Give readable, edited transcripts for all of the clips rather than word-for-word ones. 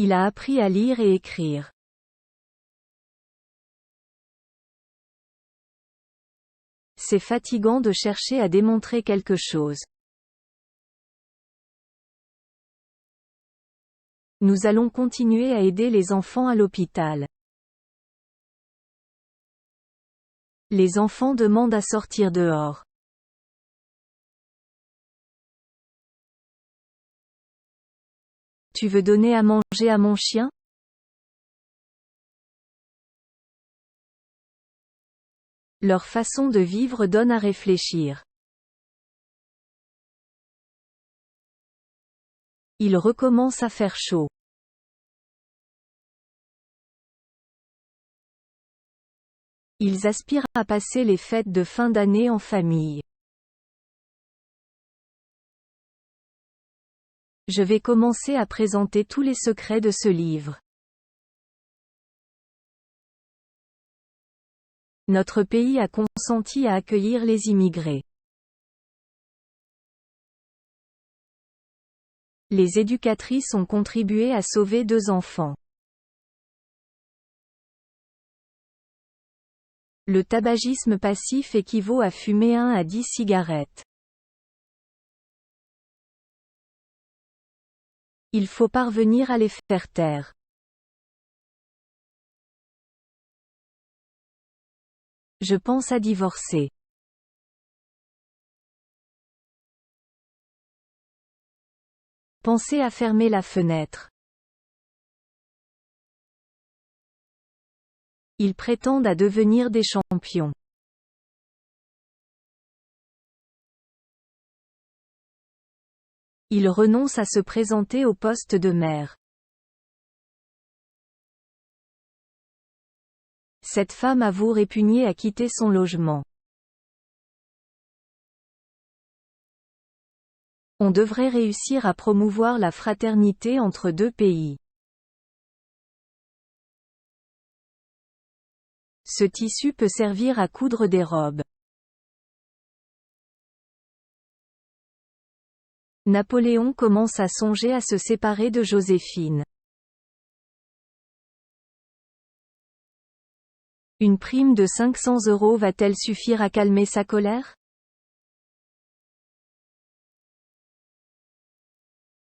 Il a appris à lire et écrire. C'est fatigant de chercher à démontrer quelque chose. Nous allons continuer à aider les enfants à l'hôpital. Les enfants demandent à sortir dehors. Tu veux donner à manger à mon chien? Leur façon de vivre donne à réfléchir. Il recommence à faire chaud. Ils aspirent à passer les fêtes de fin d'année en famille. Je vais commencer à présenter tous les secrets de ce livre. Notre pays a consenti à accueillir les immigrés. Les éducatrices ont contribué à sauver 2 enfants. Le tabagisme passif équivaut à fumer 1 à 10 cigarettes. Il faut parvenir à les faire taire. Je pense à divorcer. Pensez à fermer la fenêtre. Ils prétendent à devenir des champions. Ils renoncent à se présenter au poste de maire. Cette femme avoue répugner à quitter son logement. On devrait réussir à promouvoir la fraternité entre 2 pays. Ce tissu peut servir à coudre des robes. Napoléon commence à songer à se séparer de Joséphine. Une prime de 500 € va-t-elle suffire à calmer sa colère?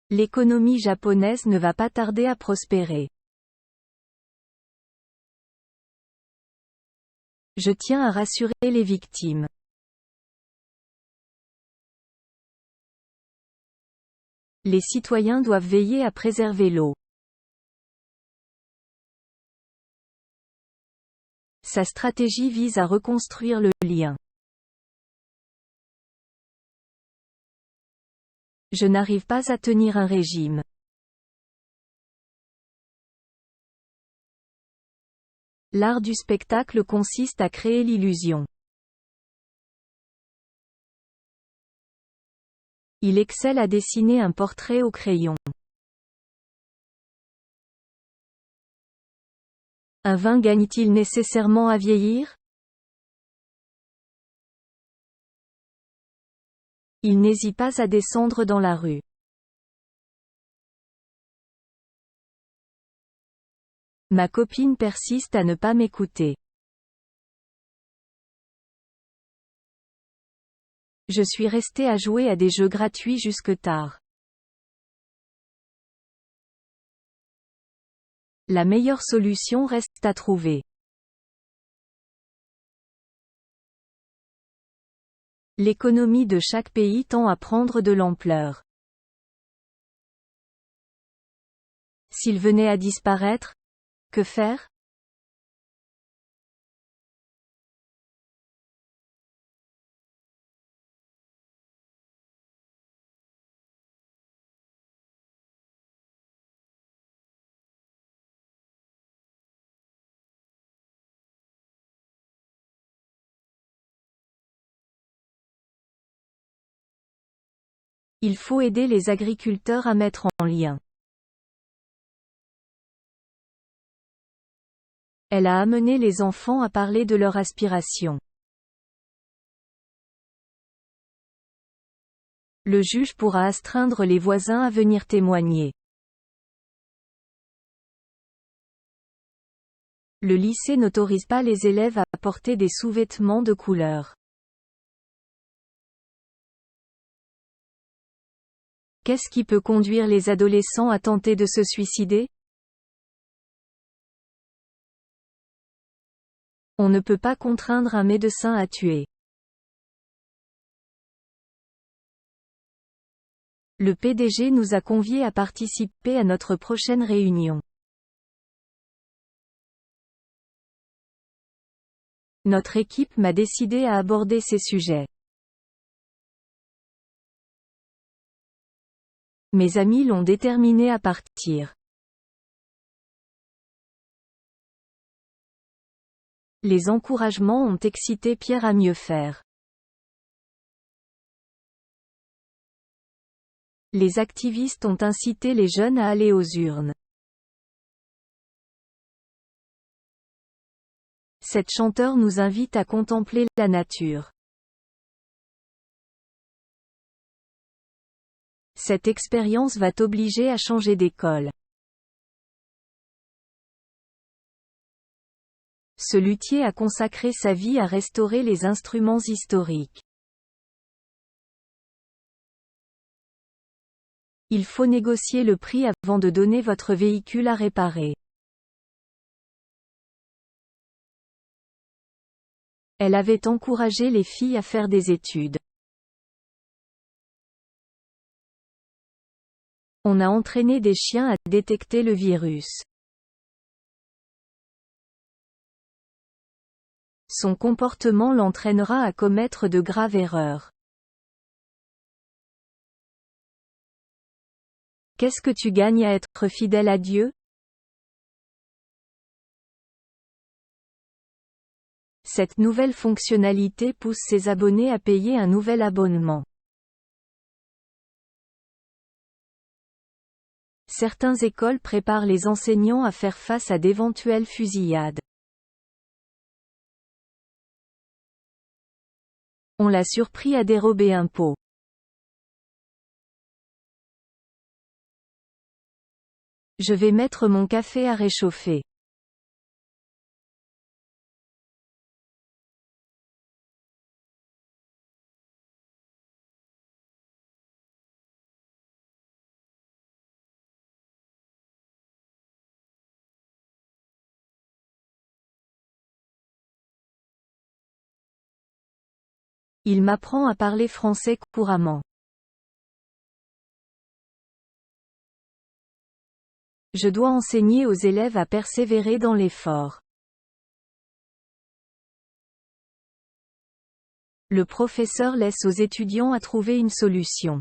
L'économie japonaise ne va pas tarder à prospérer. Je tiens à rassurer les victimes. Les citoyens doivent veiller à préserver l'eau. Sa stratégie vise à reconstruire le lien. Je n'arrive pas à tenir un régime. L'art du spectacle consiste à créer l'illusion. Il excelle à dessiner un portrait au crayon. Un vin gagne-t-il nécessairement à vieillir? Il n'hésite pas à descendre dans la rue. Ma copine persiste à ne pas m'écouter. Je suis resté à jouer à des jeux gratuits jusque tard. La meilleure solution reste à trouver. L'économie de chaque pays tend à prendre de l'ampleur. S'il venait à disparaître, que faire? Il faut aider les agriculteurs à mettre en lien. Elle a amené les enfants à parler de leurs aspirations. Le juge pourra astreindre les voisins à venir témoigner. Le lycée n'autorise pas les élèves à porter des sous-vêtements de couleur. Qu'est-ce qui peut conduire les adolescents à tenter de se suicider? On ne peut pas contraindre un médecin à tuer. Le PDG nous a conviés à participer à notre prochaine réunion. Notre équipe m'a décidé à aborder ces sujets. Mes amis l'ont déterminé à partir. Les encouragements ont excité Pierre à mieux faire. Les activistes ont incité les jeunes à aller aux urnes. Cette chanteuse nous invite à contempler la nature. Cette expérience va t'obliger à changer d'école. Ce luthier a consacré sa vie à restaurer les instruments historiques. Il faut négocier le prix avant de donner votre véhicule à réparer. Elle avait encouragé les filles à faire des études. On a entraîné des chiens à détecter le virus. Son comportement l'entraînera à commettre de graves erreurs. Qu'est-ce que tu gagnes à être fidèle à Dieu? Cette nouvelle fonctionnalité pousse ses abonnés à payer un nouvel abonnement. Certaines écoles préparent les enseignants à faire face à d'éventuelles fusillades. On l'a surpris à dérober un pot. Je vais mettre mon café à réchauffer. Il m'apprend à parler français couramment. Je dois enseigner aux élèves à persévérer dans l'effort. Le professeur laisse aux étudiants à trouver une solution.